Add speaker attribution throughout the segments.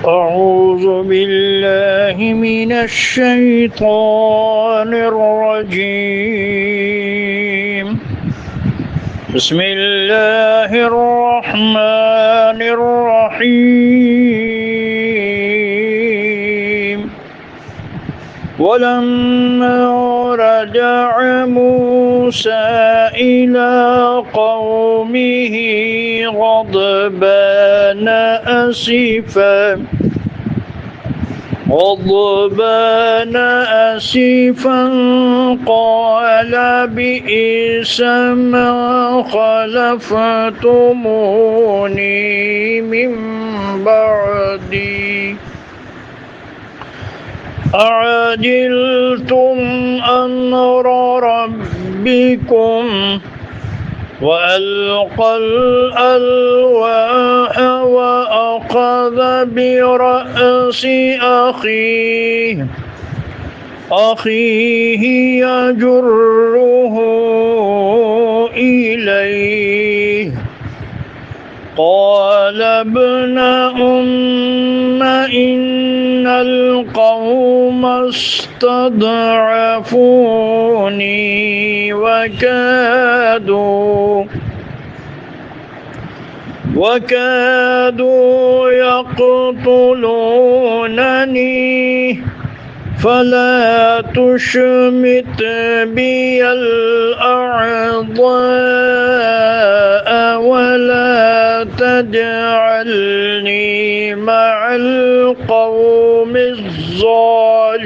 Speaker 1: أعوذ بالله من الشيطان الرجيم. بسم الله الرحمن الرحيم. ولما رجع موسى إلى قومه غضبان أسفا قال بئس ما خلفتموني من بعدي أعجلتم أمر ربكم وألقى الألواح وأخذ برأس أخيه يجره إليه قال ابن أم إن القوم استضعفوني وكادوا يقتلونني فلا تشمت بي الأعضاء ولا تجعلني مع القوم الظالمين.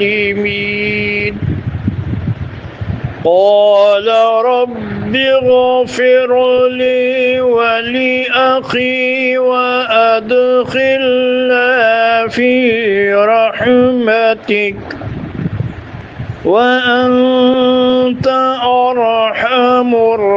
Speaker 1: قال رب اغفر لي ولأخي وأدخلنا في رحمتك وأنت أرحم الراحمين.